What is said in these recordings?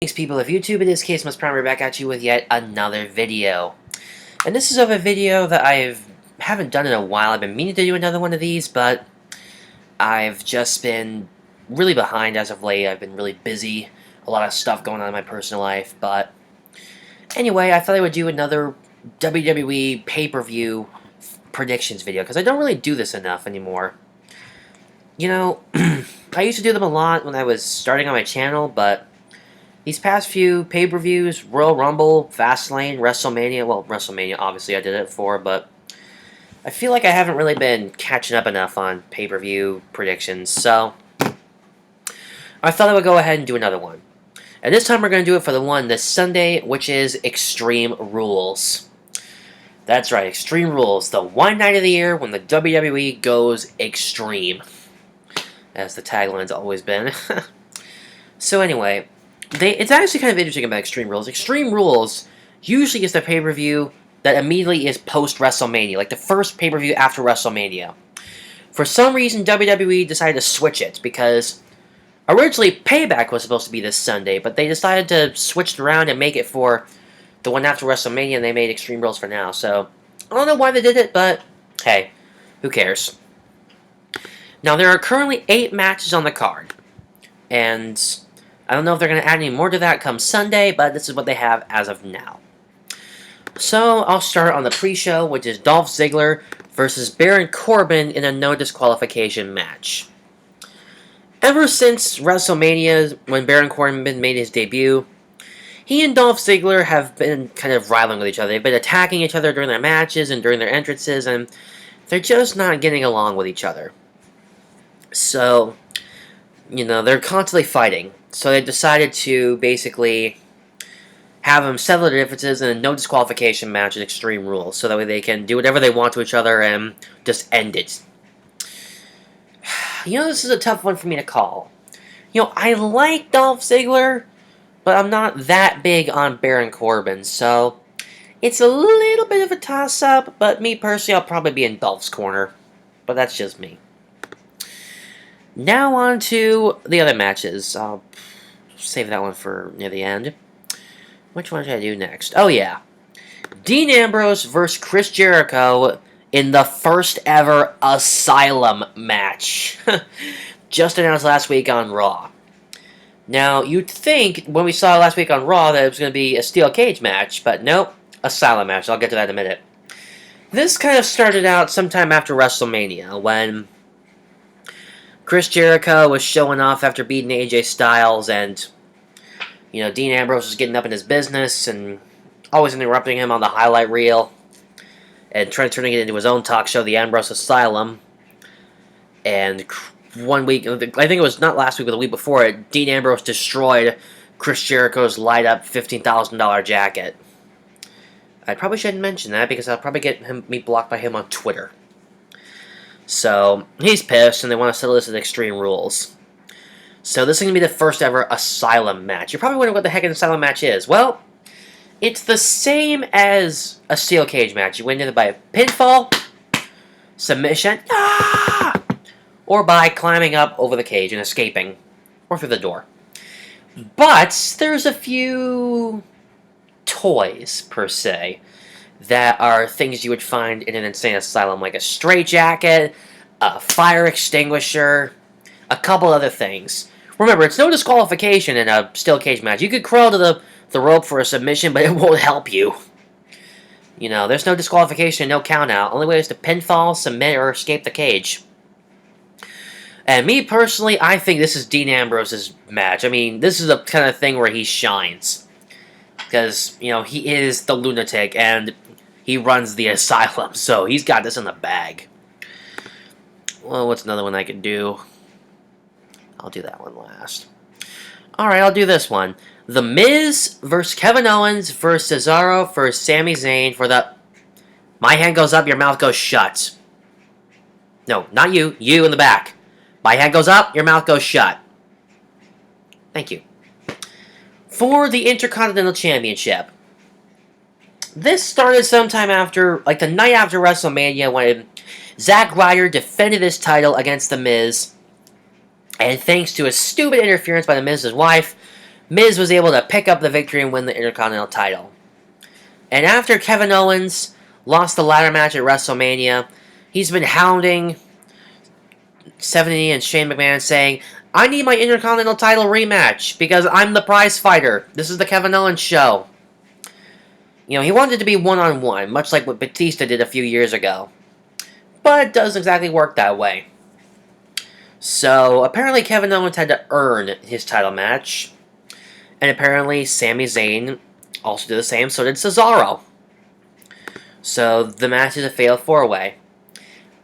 Greetings, people of YouTube. In this case, Must Primary back at you with yet another video. And this is of a video that haven't done in a while. I've been meaning to do another one of these, but I've just been really behind as of late. I've been really busy. A lot of stuff going on in my personal life, but anyway, I thought I would do another WWE pay-per-view predictions video, because I don't really do this enough anymore. You know, I used to do them a lot when I was starting on my channel, but these past few pay-per-views, Royal Rumble, Fastlane, WrestleMania, well, WrestleMania obviously I did it for, but I feel like I haven't really been catching up enough on pay-per-view predictions, so I thought I would go ahead and do another one. And this time we're going to do it for the one this Sunday, which is Extreme Rules. That's right, Extreme Rules, the one night of the year when the WWE goes extreme, as the tagline's always been. So anyway, it's actually kind of interesting about Extreme Rules. Extreme Rules usually is the pay-per-view that immediately is post-WrestleMania, like the first pay-per-view after WrestleMania. For some reason, WWE decided to switch it, because originally Payback was supposed to be this Sunday, but they decided to switch it around and make it for the one after WrestleMania, and they made Extreme Rules for now. So, I don't know why they did it, but hey, who cares? Now, there are currently 8 matches on the card, and I don't know if they're going to add any more to that come Sunday, but this is what they have as of now. So, I'll start on the pre-show, which is Dolph Ziggler versus Baron Corbin in a no disqualification match. Ever since WrestleMania, when Baron Corbin made his debut, he and Dolph Ziggler have been kind of rivaling with each other. They've been attacking each other during their matches and during their entrances, and they're just not getting along with each other. So, you know, they're constantly fighting. So they decided to basically have them settle their differences in a no disqualification match at Extreme Rules, so that way they can do whatever they want to each other and just end it. You know, this is a tough one for me to call. You know, I like Dolph Ziggler, but I'm not that big on Baron Corbin, so it's a little bit of a toss-up, but me personally, I'll probably be in Dolph's corner. But that's just me. Now on to the other matches. I'll save that one for near the end. Which one should I do next? Oh, yeah. Dean Ambrose versus Chris Jericho in the first ever Asylum match. Just announced last week on Raw. Now, you'd think, when we saw last week on Raw, that it was going to be a steel cage match, but nope, Asylum match. I'll get to that in a minute. This kind of started out sometime after WrestleMania, when Chris Jericho was showing off after beating AJ Styles, and, you know, Dean Ambrose was getting up in his business and always interrupting him on the highlight reel and turning it into his own talk show, the Ambrose Asylum. And one week, I think it was not last week, but the week before it, Dean Ambrose destroyed Chris Jericho's light-up $15,000 jacket. I probably shouldn't mention that, because I'll probably get me blocked by him on Twitter. So, he's pissed, and they want to settle this at Extreme Rules. So, this is going to be the first ever Asylum match. You're probably wondering what the heck an Asylum match is. Well, it's the same as a steel cage match. You win either by pinfall, submission, or by climbing up over the cage and escaping, or through the door. But there's a few toys, per se, that are things you would find in an insane asylum, like a straitjacket, a fire extinguisher, a couple other things. Remember, it's no disqualification in a steel cage match. You could crawl to the rope for a submission, but it won't help you. You know, there's no disqualification, no count out. Only way is to pinfall, submit, or escape the cage. And me personally, I think this is Dean Ambrose's match. I mean, this is the kind of thing where he shines. Because, you know, he is the lunatic, and he runs the asylum, so he's got this in the bag. Well, what's another one I could do? I'll do that one last. Alright, I'll do this one. The Miz versus Kevin Owens versus Cesaro versus Sami Zayn for the... My hand goes up, your mouth goes shut. No, not you. You in the back. My hand goes up, your mouth goes shut. Thank you. For the Intercontinental Championship. This started sometime after, like the night after WrestleMania, when Zack Ryder defended his title against The Miz. And thanks to a stupid interference by The Miz's wife, Miz was able to pick up the victory and win the Intercontinental title. And after Kevin Owens lost the ladder match at WrestleMania, he's been hounding 70 and Shane McMahon saying, I need my Intercontinental title rematch because I'm the prize fighter. This is the Kevin Owens show. You know, he wanted it to be one-on-one, much like what Batista did a few years ago. But it doesn't exactly work that way. So, apparently Kevin Owens had to earn his title match. And apparently Sami Zayn also did the same, so did Cesaro. So, the match is a fatal 4-way.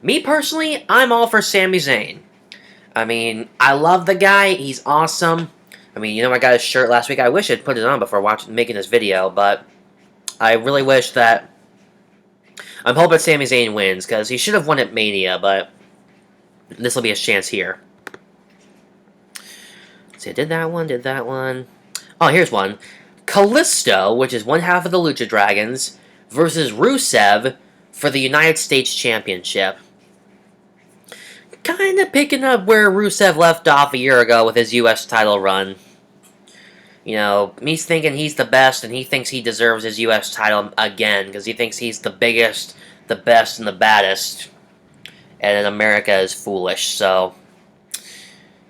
Me personally, I'm all for Sami Zayn. I mean, I love the guy. He's awesome. I mean, you know, I got his shirt last week. I wish I'd put it on before making this video, but I really wish that... I'm hoping Sami Zayn wins, because he should have won at Mania, but this will be his chance here. Let's see, did that one. Oh, here's one. Kalisto, which is one half of the Lucha Dragons, versus Rusev for the United States Championship. Kind of picking up where Rusev left off a year ago with his U.S. title run. You know, he's thinking he's the best, and he thinks he deserves his U.S. title again, because he thinks he's the biggest, the best, and the baddest. And America is foolish, so...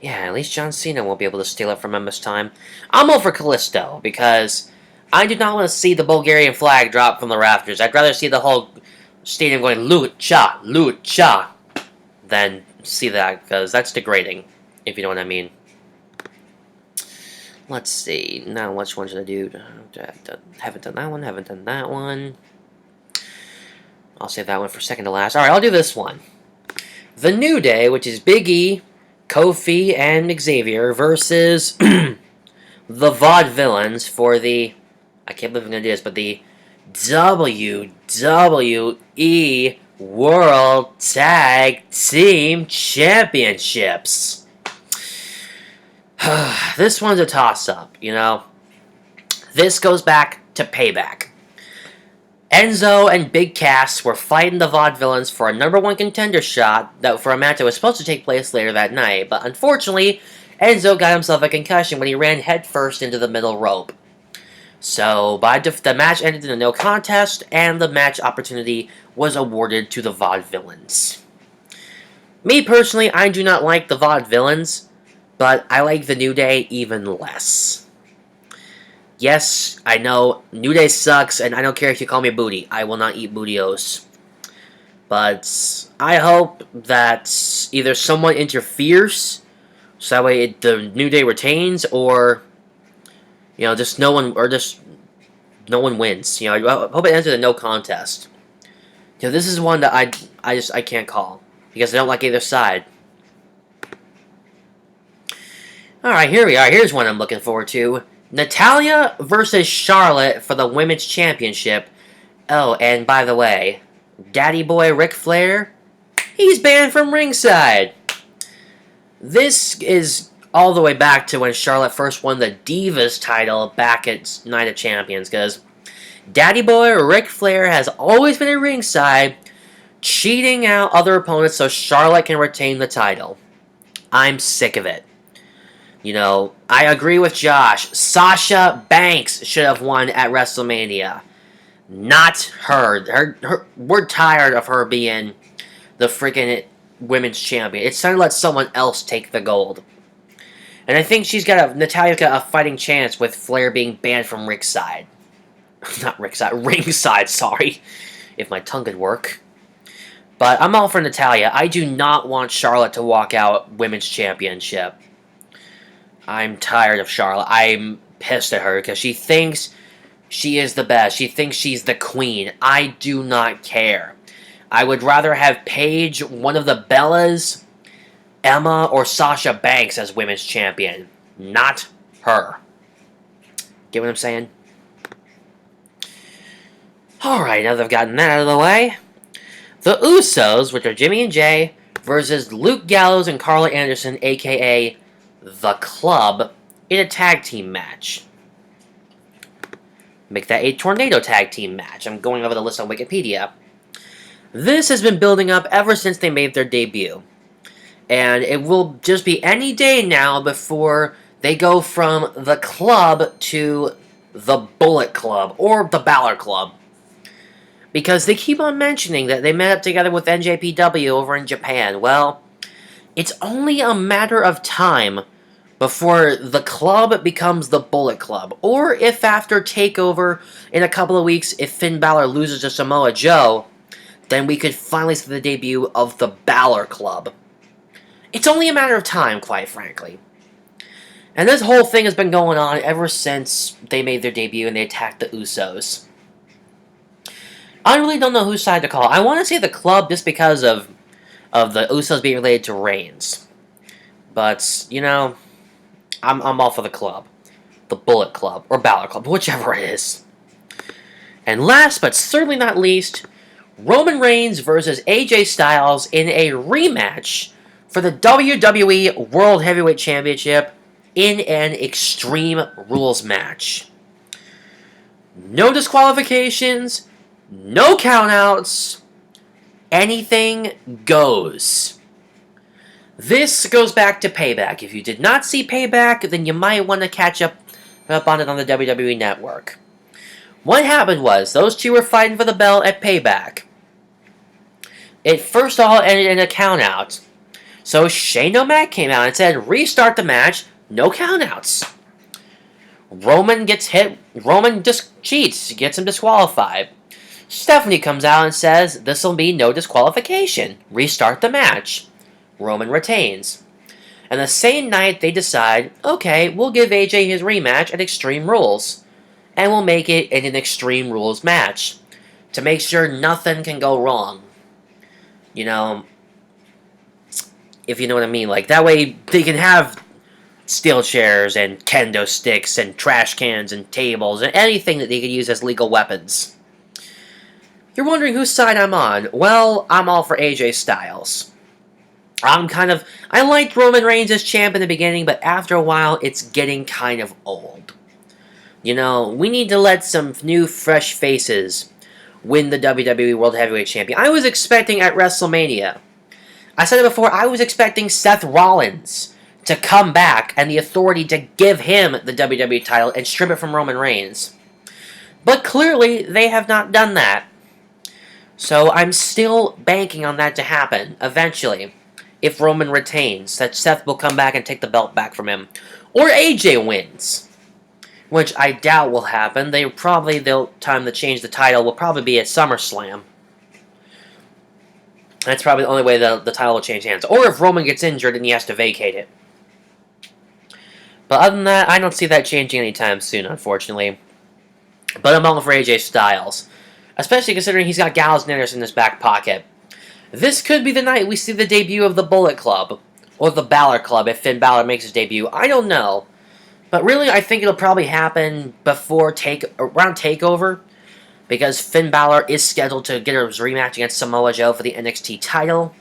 yeah, at least John Cena won't be able to steal it from him this time. I'm all for Kalisto, because I do not want to see the Bulgarian flag drop from the rafters. I'd rather see the whole stadium going, Lucha, Lucha, than see that, because that's degrading, if you know what I mean. Let's see, now which one should I do? Haven't done that one. I'll save that one for second to last. Alright, I'll do this one. The New Day, which is Big E, Kofi, and Xavier, versus the Vaudevillains for the, I can't believe I'm going to do this, but the WWE World Tag Team Championships. This one's a toss-up, you know. This goes back to Payback. Enzo and Big Cass were fighting the Vaudevillains for a #1 contender shot for a match that was supposed to take place later that night, but unfortunately, Enzo got himself a concussion when he ran headfirst into the middle rope. So, the match ended in a no contest, and the match opportunity was awarded to the Vaudevillains. Me personally, I do not like the Vaudevillains, but I like the New Day even less. Yes, I know, New Day sucks, and I don't care if you call me booty. I will not eat bootios. But I hope that either someone interferes, so that way the New Day retains, or, you know, just no one wins. You know, I hope it ends in a no contest. You know, this is one that I can't call, because I don't like either side. Alright, here we are. Here's one I'm looking forward to. Natalya versus Charlotte for the Women's Championship. Oh, and by the way, Daddy Boy Ric Flair, he's banned from ringside. This is all the way back to when Charlotte first won the Divas title back at Night of Champions, because Daddy Boy Ric Flair has always been at ringside, cheating out other opponents so Charlotte can retain the title. I'm sick of it. You know, I agree with Josh. Sasha Banks should have won at WrestleMania. Not her. We're tired of her being the freaking women's champion. It's time to let someone else take the gold. And I think Natalya's got a fighting chance with Flair being banned from ringside. Not ringside, ringside, sorry. If my tongue could work. But I'm all for Natalya. I do not want Charlotte to walk out women's championship. I'm tired of Charlotte. I'm pissed at her because she thinks she is the best. She thinks she's the queen. I do not care. I would rather have Paige, one of the Bellas, Emma, or Sasha Banks as women's champion. Not her. Get what I'm saying? Alright, now that I've gotten that out of the way. The Usos, which are Jimmy and Jay, versus Luke Gallows and Carl Anderson, a.k.a. The Club, in a tag team match. Make that a tornado tag team match. I'm going over the list on Wikipedia. This has been building up ever since they made their debut. And it will just be any day now before they go from the Club to the Bullet Club, or the Balor Club. Because they keep on mentioning that they met up together with NJPW over in Japan. Well, it's only a matter of time before the Club becomes the Bullet Club. Or if after TakeOver in a couple of weeks, if Finn Balor loses to Samoa Joe, then we could finally see the debut of the Balor Club. It's only a matter of time, quite frankly. And this whole thing has been going on ever since they made their debut and they attacked the Usos. I really don't know whose side to call. I want to say the Club just because of the Usos being related to Reigns. But, you know, I'm all for the Club. The Bullet Club, or Balor Club, whichever it is. And last, but certainly not least, Roman Reigns versus AJ Styles in a rematch for the WWE World Heavyweight Championship in an Extreme Rules match. No disqualifications, no countouts, anything goes. This goes back to Payback. If you did not see Payback, then you might want to catch up on it on the WWE Network. What happened was, those two were fighting for the belt at Payback. It first all ended in a countout. So Shane O'Mac came out and said, restart the match, no countouts. Roman gets hit, Roman cheats, gets him disqualified. Stephanie comes out and says, this'll be no disqualification, restart the match. Roman retains. And the same night they decide, okay, we'll give AJ his rematch at Extreme Rules. And we'll make it in an Extreme Rules match. To make sure nothing can go wrong. You know, if you know what I mean. Like, that way they can have steel chairs and kendo sticks and trash cans and tables and anything that they could use as legal weapons. You're wondering whose side I'm on. Well, I'm all for AJ Styles. I liked Roman Reigns as champ in the beginning, but after a while, it's getting kind of old. You know, we need to let some new, fresh faces win the WWE World Heavyweight Champion. I was expecting at WrestleMania, I said it before, I was expecting Seth Rollins to come back and the authority to give him the WWE title and strip it from Roman Reigns. But clearly, they have not done that. So I'm still banking on that to happen, eventually. If Roman retains, that Seth will come back and take the belt back from him. Or AJ wins. Which I doubt will happen. They'll time to change the title will probably be at SummerSlam. That's probably the only way the title will change hands. Or if Roman gets injured and he has to vacate it. But other than that, I don't see that changing anytime soon, unfortunately. But I'm all for AJ Styles. Especially considering he's got Gallows and Anderson in his back pocket. This could be the night we see the debut of the Bullet Club. Or the Balor Club if Finn Balor makes his debut. I don't know. But really, I think it'll probably happen around TakeOver. Because Finn Balor is scheduled to get his rematch against Samoa Joe for the NXT title.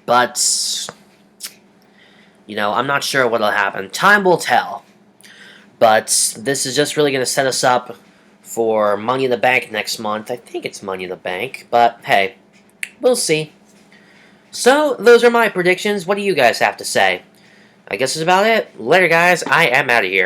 But, you know, I'm not sure what'll happen. Time will tell. But this is just really going to set us up for Money in the Bank next month. I think it's Money in the Bank. But, hey, we'll see. So, those are my predictions. What do you guys have to say? I guess that's about it. Later, guys. I am out of here.